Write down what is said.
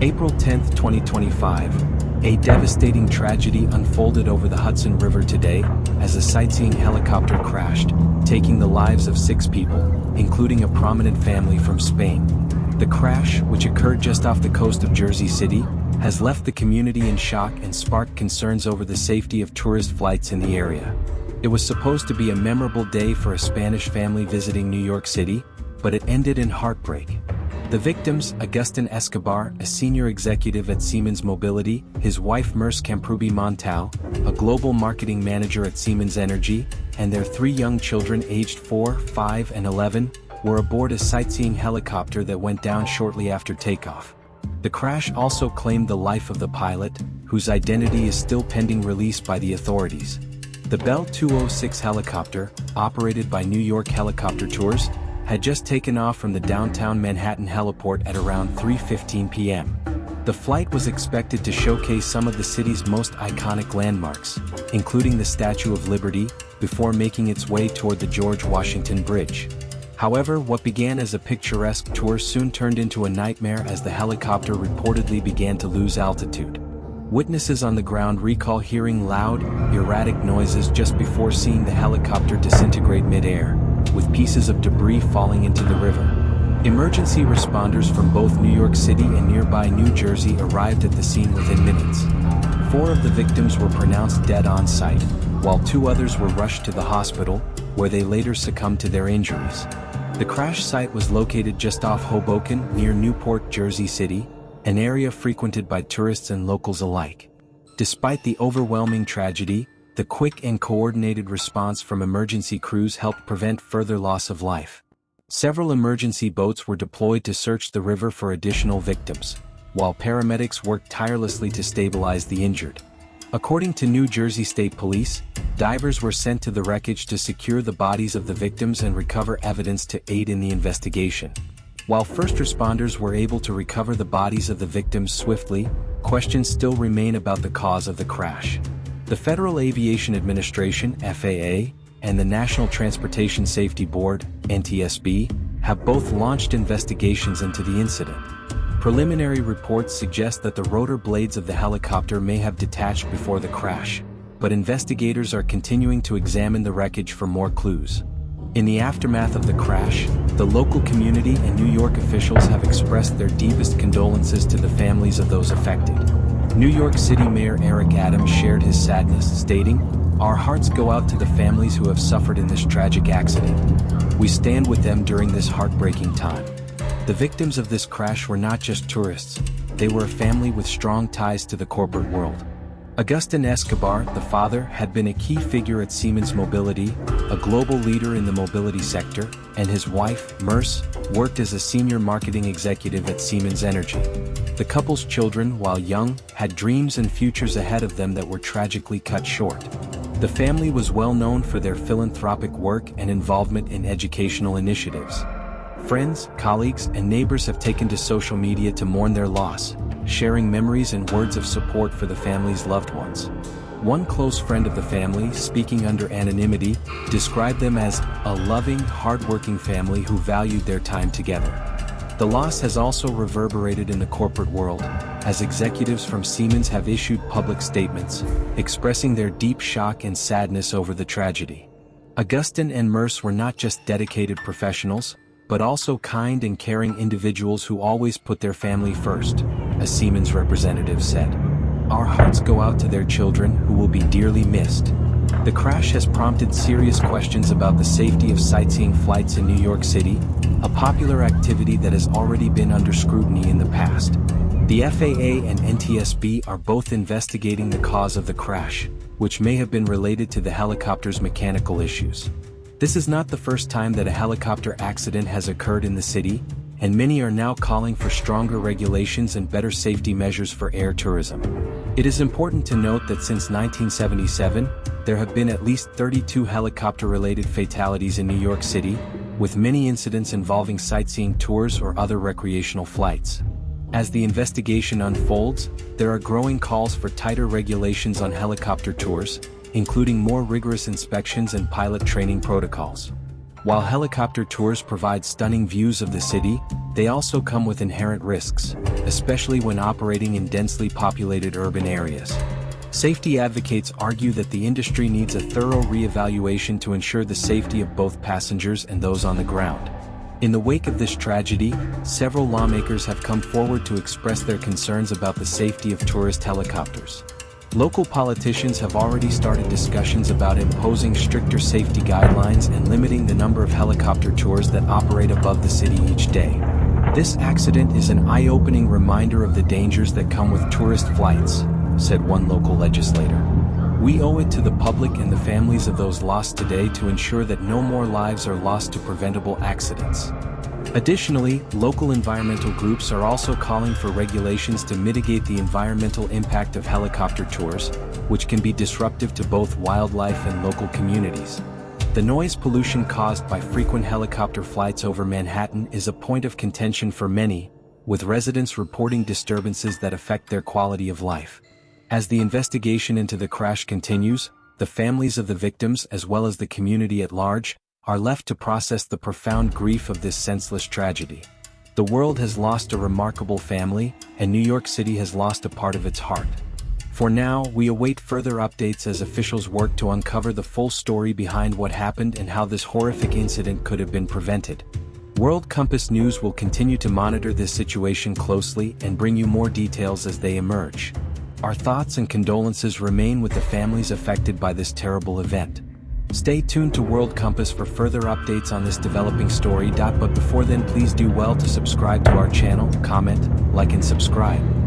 April 10, 2025, a devastating tragedy unfolded over the Hudson River today as a sightseeing helicopter crashed, taking the lives of 6 people, including a prominent family from Spain. The crash, which occurred just off the coast of Jersey City, has left the community in shock and sparked concerns over the safety of tourist flights in the area. It was supposed to be a memorable day for a Spanish family visiting New York City, but it ended in heartbreak. The victims, Agustin Escobar, a senior executive at Siemens Mobility, his wife Merce Montal, a global marketing manager at Siemens Energy, and their 3 young children aged 4, 5, and 11, were aboard a sightseeing helicopter that went down shortly after takeoff. The crash also claimed the life of the pilot, whose identity is still pending release by the authorities. The Bell 206 helicopter, operated by New York Helicopter Tours, had just taken off from the downtown Manhattan heliport at around 3:15 p.m. The flight was expected to showcase some of the city's most iconic landmarks, including the Statue of Liberty, before making its way toward the George Washington Bridge. However, what began as a picturesque tour soon turned into a nightmare as the helicopter reportedly began to lose altitude. Witnesses on the ground recall hearing loud, erratic noises just before seeing the helicopter disintegrate mid-air, with pieces of debris falling into the river. Emergency responders from both New York City and nearby New Jersey arrived at the scene within minutes. 4 of the victims were pronounced dead on site, while 2 others were rushed to the hospital, where they later succumbed to their injuries. The crash site was located just off Hoboken, near Newport, Jersey City, an area frequented by tourists and locals alike. Despite the overwhelming tragedy, the quick and coordinated response from emergency crews helped prevent further loss of life. Several emergency boats were deployed to search the river for additional victims, while paramedics worked tirelessly to stabilize the injured. According to New Jersey State Police, divers were sent to the wreckage to secure the bodies of the victims and recover evidence to aid in the investigation. While first responders were able to recover the bodies of the victims swiftly, questions still remain about the cause of the crash. The Federal Aviation Administration (FAA) and the National Transportation Safety Board (NTSB) have both launched investigations into the incident. Preliminary reports suggest that the rotor blades of the helicopter may have detached before the crash, but investigators are continuing to examine the wreckage for more clues. In the aftermath of the crash, the local community and New York officials have expressed their deepest condolences to the families of those affected. New York City Mayor Eric Adams shared his sadness, stating, "Our hearts go out to the families who have suffered in this tragic accident. We stand with them during this heartbreaking time." The victims of this crash were not just tourists, they were a family with strong ties to the corporate world. Agustin Escobar, the father, had been a key figure at Siemens Mobility, a global leader in the mobility sector, and his wife, Merce, worked as a senior marketing executive at Siemens Energy. The couple's children, while young, had dreams and futures ahead of them that were tragically cut short. The family was well known for their philanthropic work and involvement in educational initiatives. Friends, colleagues, and neighbors have taken to social media to mourn their loss, sharing memories and words of support for the family's loved ones. One close friend of the family, speaking under anonymity, described them as a loving, hardworking family who valued their time together. The loss has also reverberated in the corporate world, as executives from Siemens have issued public statements, expressing their deep shock and sadness over the tragedy. Agustin and Merce were not just dedicated professionals, but also kind and caring individuals who always put their family first, a Siemens representative said. "Our hearts go out to their children, who will be dearly missed." The crash has prompted serious questions about the safety of sightseeing flights in New York City, a popular activity that has already been under scrutiny in the past. The FAA and NTSB are both investigating the cause of the crash, which may have been related to the helicopter's mechanical issues. This is not the first time that a helicopter accident has occurred in the city, and many are now calling for stronger regulations and better safety measures for air tourism. It is important to note that since 1977, there have been at least 32 helicopter-related fatalities in New York City, with many incidents involving sightseeing tours or other recreational flights. As the investigation unfolds, there are growing calls for tighter regulations on helicopter tours, including more rigorous inspections and pilot training protocols. While helicopter tours provide stunning views of the city, they also come with inherent risks, especially when operating in densely populated urban areas. Safety advocates argue that the industry needs a thorough re-evaluation to ensure the safety of both passengers and those on the ground. In the wake of this tragedy, several lawmakers have come forward to express their concerns about the safety of tourist helicopters. Local politicians have already started discussions about imposing stricter safety guidelines and limiting the number of helicopter tours that operate above the city each day. This accident is an eye-opening reminder of the dangers that come with tourist flights, said one local legislator. We owe it to the public and the families of those lost today to ensure that no more lives are lost to preventable accidents. Additionally, local environmental groups are also calling for regulations to mitigate the environmental impact of helicopter tours, which can be disruptive to both wildlife and local communities. The noise pollution caused by frequent helicopter flights over Manhattan is a point of contention for many, with residents reporting disturbances that affect their quality of life. As the investigation into the crash continues, the families of the victims as well as the community at large are left to process the profound grief of this senseless tragedy. The world has lost a remarkable family, and New York City has lost a part of its heart. For now, we await further updates as officials work to uncover the full story behind what happened and how this horrific incident could have been prevented. World Compass News will continue to monitor this situation closely and bring you more details as they emerge. Our thoughts and condolences remain with the families affected by this terrible event. Stay tuned to World Compass for further updates on this developing story. But before then, please do well to subscribe to our channel, comment, like and subscribe.